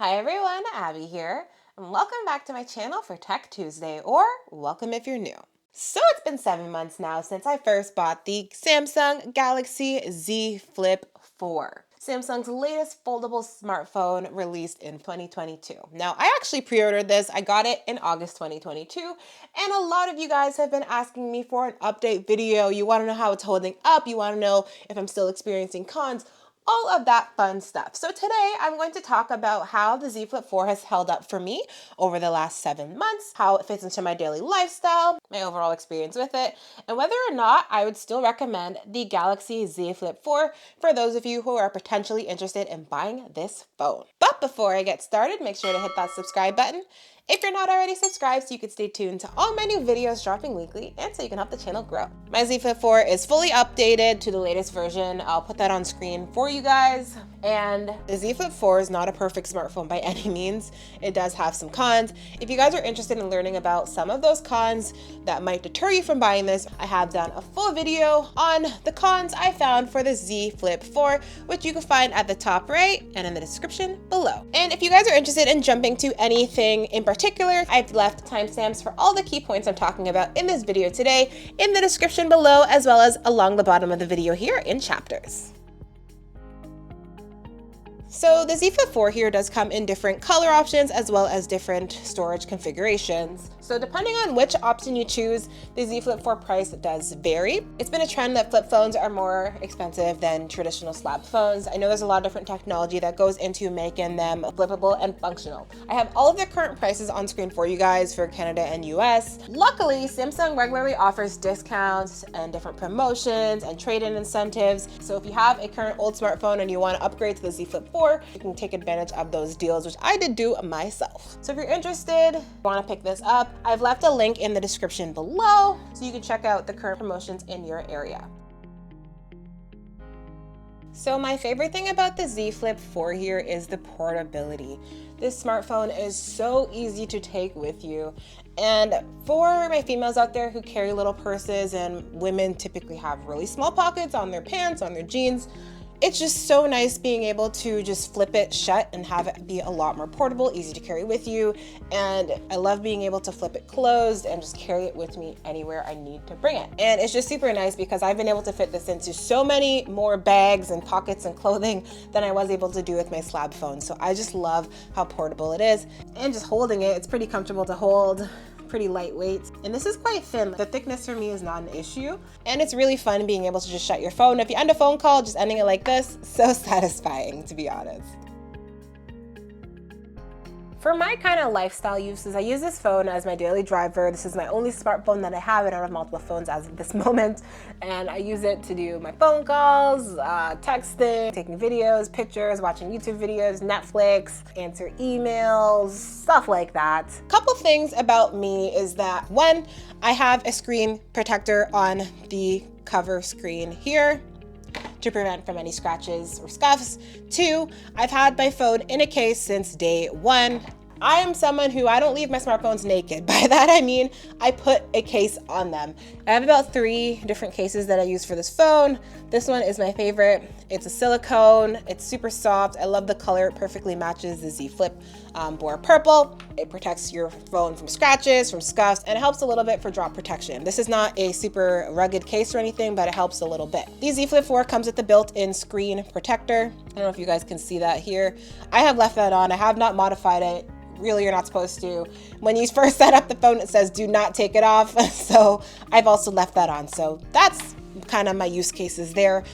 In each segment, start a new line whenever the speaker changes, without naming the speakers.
Hi everyone, Abby here, and welcome back to my channel for Tech Tuesday, or welcome if you're new. So it's been 7 months now since I first bought the Samsung Galaxy Z Flip 4. Samsung's latest foldable smartphone released in 2022. Now, I actually pre-ordered this. I got it in August 2022, and a lot of you guys have been asking me for an update video. You want to know how it's holding up. You want to know if I'm still experiencing cons. All of that fun stuff. So today I'm going to talk about how the Z Flip 4 has held up for me over the last 7 months, how it fits into my daily lifestyle, my overall experience with it, and whether or not I would still recommend the Galaxy Z Flip 4 for those of you who are potentially interested in buying this phone. But before I get started, make sure to hit that subscribe button if you're not already subscribed, so you can stay tuned to all my new videos dropping weekly and so you can help the channel grow. My Z Flip 4 is fully updated to the latest version. I'll put that on screen for you guys. And the Z Flip 4 is not a perfect smartphone by any means. It does have some cons. If you guys are interested in learning about some of those cons that might deter you from buying this, I have done a full video on the cons I found for the Z Flip 4, which you can find at the top right and in the description below. And if you guys are interested in jumping to anything in particular, I've left timestamps for all the key points I'm talking about in this video today in the description below, as well as along the bottom of the video here in chapters. So the Z Flip 4 here does come in different color options as well as different storage configurations. So depending on which option you choose, the Z Flip 4 price does vary. It's been a trend that flip phones are more expensive than traditional slab phones. I know there's a lot of different technology that goes into making them flippable and functional. I have all of their current prices on screen for you guys for Canada and US. Luckily, Samsung regularly offers discounts and different promotions and trade-in incentives. So if you have a current old smartphone and you want to upgrade to the Z Flip 4, you can take advantage of those deals, which I did do myself. So if you're interested, want to pick this up, I've left a link in the description below so you can check out the current promotions in your area. So my favorite thing about the Z Flip 4 here is the portability. This smartphone is so easy to take with you. And for my females out there who carry little purses, and women typically have really small pockets on their pants, on their jeans, it's just so nice being able to just flip it shut and have it be a lot more portable, easy to carry with you. And I love being able to flip it closed and just carry it with me anywhere I need to bring it. And it's just super nice because I've been able to fit this into so many more bags and pockets and clothing than I was able to do with my slab phone. So I just love how portable it is, and just holding it, it's pretty comfortable to hold. Pretty lightweight, and this is quite thin. The thickness for me is not an issue, and it's really fun being able to just shut your phone. If you end a phone call, just ending it like this, so satisfying, to be honest. For my kind of lifestyle uses, I use this phone as my daily driver. This is my only smartphone that I have. I don't have multiple phones as of this moment. And I use it to do my phone calls, texting, taking videos, pictures, watching YouTube videos, Netflix, answer emails, stuff like that. Couple things about me is that, one, I have a screen protector on the cover screen here to prevent from any scratches or scuffs. 2, I've had my phone in a case since day 1. I am someone who, I don't leave my smartphones naked. By that I mean I put a case on them. I have about 3 different cases that I use for this phone. This one is my favorite. It's a silicone. It's super soft. I love the color. It perfectly matches the Z Flip Bora purple. It protects your phone from scratches, from scuffs, and it helps a little bit for drop protection. This is not a super rugged case or anything, but it helps a little bit. The Z Flip 4 comes with the built-in screen protector. I don't know if you guys can see that here. I have left that on. I have not modified it. Really, you're not supposed to. When you first set up the phone, it says do not take it off. So I've also left that on. So that's kind of my use cases there.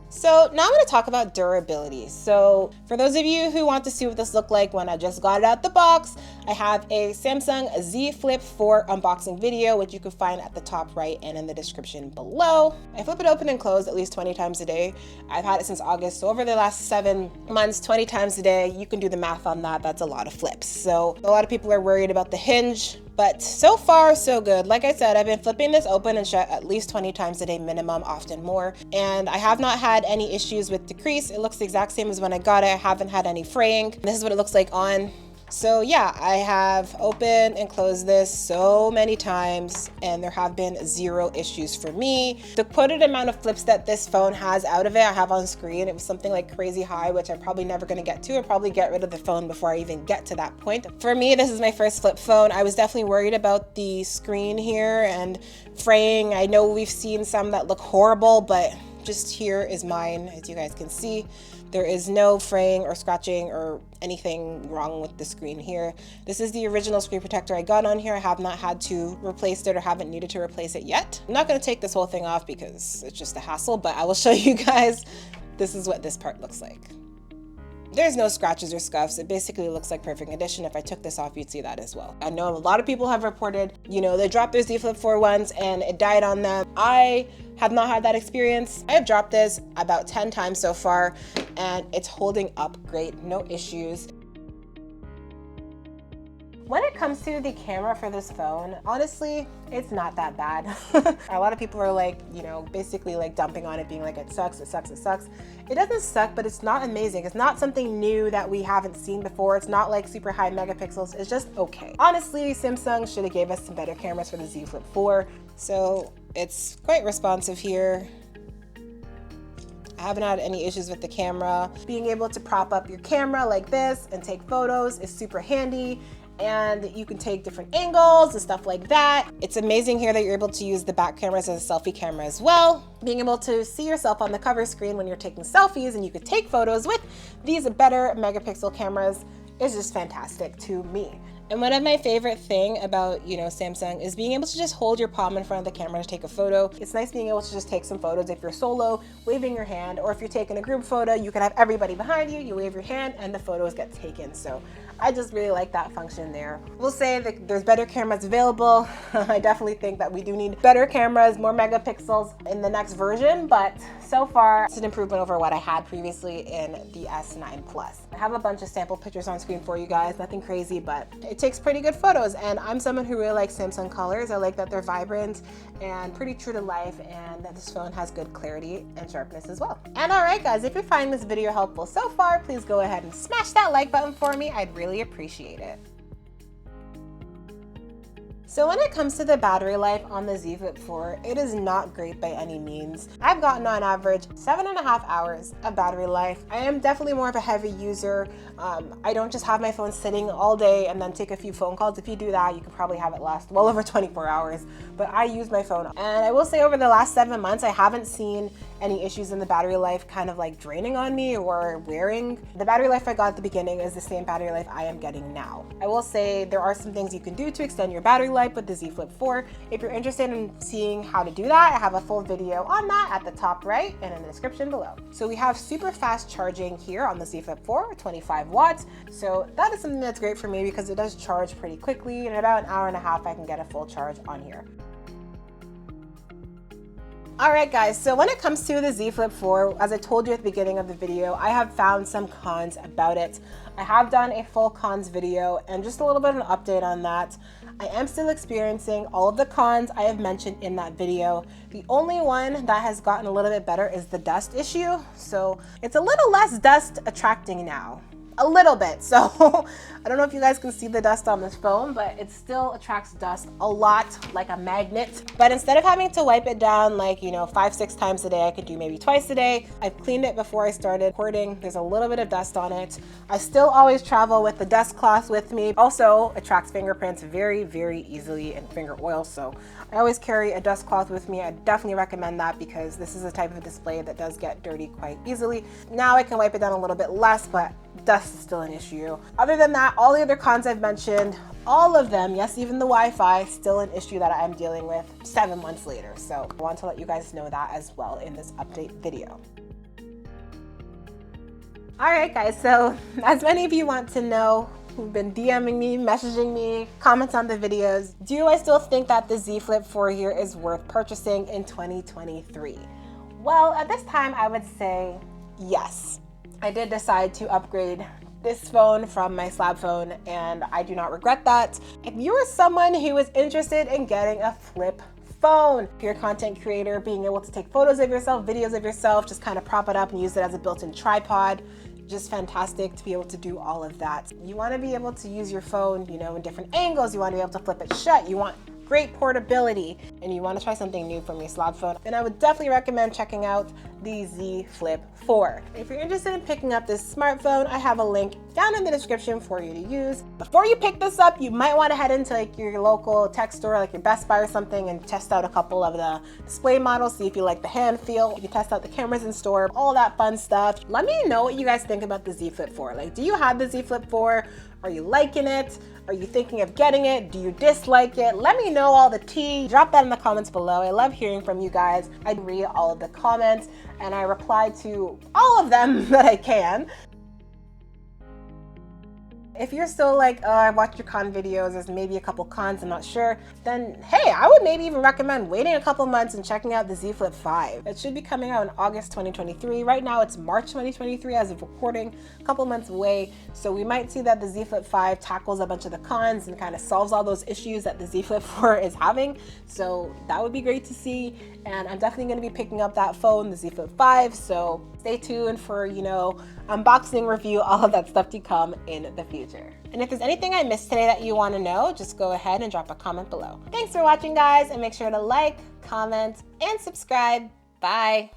So now I'm going to talk about durability. So for those of you who want to see what this looked like when I just got it out the box, I have a Samsung Z Flip 4 unboxing video, which you can find at the top right and in the description below. I flip it open and close at least 20 times a day. I've had it since August, so over the last 7 months, 20 times a day. You can do the math on that. That's a lot of flips. So a lot of people are worried about the hinge, but so far so good. Like I said, I've been flipping this open and shut at least 20 times a day minimum, often more. And I have not had any issues with the crease. It looks the exact same as when I got it. I haven't had any fraying. This is what it looks like on. So yeah, I have opened and closed this so many times and there have been zero issues for me. The quoted amount of flips that this phone has out of it, I have on screen. It was something like crazy high, which I'm probably never gonna get to. I'll probably get rid of the phone before I even get to that point. For me, this is my first flip phone. I was definitely worried about the screen here and fraying. I know we've seen some that look horrible, but just here is mine, as you guys can see. There is no fraying or scratching or anything wrong with the screen here. This is the original screen protector I got on here. I have not had to replace it or haven't needed to replace it yet. I'm not gonna take this whole thing off because it's just a hassle, but I will show you guys. This is what this part looks like. There's no scratches or scuffs. It basically looks like perfect condition. If I took this off, you'd see that as well. I know a lot of people have reported, they dropped their Z Flip 4 once and it died on them. I have not had that experience. I have dropped this about 10 times so far and it's holding up great, no issues. When it comes to the camera for this phone, honestly, it's not that bad. A lot of people are like, basically like dumping on it, being like, it sucks, it sucks, it sucks. It doesn't suck, but it's not amazing. It's not something new that we haven't seen before. It's not like super high megapixels. It's just okay. Honestly, Samsung should have gave us some better cameras for the Z Flip 4. So it's quite responsive here. I haven't had any issues with the camera. Being able to prop up your camera like this and take photos is super handy. And you can take different angles and stuff like that. It's amazing here that you're able to use the back cameras as a selfie camera as well. Being able to see yourself on the cover screen when you're taking selfies and you could take photos with these better megapixel cameras is just fantastic to me. And one of my favorite thing about, Samsung is being able to just hold your palm in front of the camera to take a photo. It's nice being able to just take some photos if you're solo, waving your hand, or if you're taking a group photo, you can have everybody behind you, you wave your hand and the photos get taken. So I just really like that function there. We'll say that there's better cameras available. I definitely think that we do need better cameras, more megapixels in the next version, but so far it's an improvement over what I had previously in the S9 Plus. I have a bunch of sample pictures on screen for you guys, nothing crazy, but it takes pretty good photos. And I'm someone who really likes Samsung colors. I like that they're vibrant and pretty true to life, and that this phone has good clarity and sharpness as well. And all right, guys, if you're finding this video helpful so far, please go ahead and smash that like button for me. I'd really appreciate it. So when it comes to the battery life on the Z Flip 4, it is not great by any means. I've gotten on average 7.5 hours of battery life. I am definitely more of a heavy user. I don't just have my phone sitting all day and then take a few phone calls. If you do that, you can probably have it last well over 24 hours, but I use my phone. And I will say over the last 7 months, I haven't seen any issues in the battery life kind of like draining on me or wearing. The battery life I got at the beginning is the same battery life I am getting now. I will say there are some things you can do to extend your battery life with the Z Flip 4. If you're interested in seeing how to do that, I have a full video on that at the top right and in the description below. So we have super fast charging here on the Z Flip 4, 25 watts. So that is something that's great for me because it does charge pretty quickly. In about an hour and a half, I can get a full charge on here. All right, guys, so when it comes to the Z Flip 4, as I told you at the beginning of the video, I have found some cons about it. I have done a full cons video and just a little bit of an update on that. I am still experiencing all of the cons I have mentioned in that video. The only one that has gotten a little bit better is the dust issue. So it's a little less dust attracting now. A little bit. So I don't know if you guys can see the dust on this phone, but it still attracts dust a lot like a magnet. But instead of having to wipe it down like, 5-6 times a day, I could do maybe twice a day. I've cleaned it before I started recording. There's a little bit of dust on it. I still always travel with the dust cloth with me. Also attracts fingerprints very, very easily and finger oil. So I always carry a dust cloth with me. I definitely recommend that because this is a type of display that does get dirty quite easily. Now I can wipe it down a little bit less, but dust is still an issue. Other than that, all the other cons I've mentioned, all of them, yes, even the Wi-Fi, still an issue that I'm dealing with 7 months later. So I want to let you guys know that as well in this update video. All right, guys, so as many of you want to know, who've been DMing me, messaging me, comments on the videos, do I still think that the Z Flip 4 here is worth purchasing in 2023? Well, at this time, I would say yes. I did decide to upgrade this phone from my slab phone, and I do not regret that. If you are someone who is interested in getting a flip phone, if you're a content creator, being able to take photos of yourself, videos of yourself, just kind of prop it up and use it as a built-in tripod, just fantastic to be able to do all of that. You want to be able to use your phone, you know, in different angles. You want to be able to flip it shut. You want great portability, and you want to try something new from your slot phone, then I would definitely recommend checking out the Z Flip 4. If you're interested in picking up this smartphone, I have a link down in the description for you to use. Before you pick this up, you might want to head into like your local tech store, like your Best Buy or something, and test out a couple of the display models, see if you like the hand feel. You can test out the cameras in store, all that fun stuff. Let me know what you guys think about the Z Flip 4. Like, do you have the Z Flip 4? Are you liking it? Are you thinking of getting it? Do you dislike it? Let me know all the tea. Drop that in the comments below. I love hearing from you guys. I read all of the comments and I reply to all of them that I can. If you're still like, oh, I watched your con videos, there's maybe a couple cons, I'm not sure, then hey, I would maybe even recommend waiting a couple months and checking out the Z Flip 5. It should be coming out in August 2023. Right now it's March 2023 as of recording, a couple months away. So we might see that the Z Flip 5 tackles a bunch of the cons and kind of solves all those issues that the Z Flip 4 is having. So that would be great to see. And I'm definitely going to be picking up that phone, the Z Flip 5. So stay tuned for, you know, unboxing, review, all of that stuff to come in the future. And if there's anything I missed today that you want to know, just go ahead and drop a comment below. Thanks for watching, guys, and make sure to like, comment, and subscribe. Bye.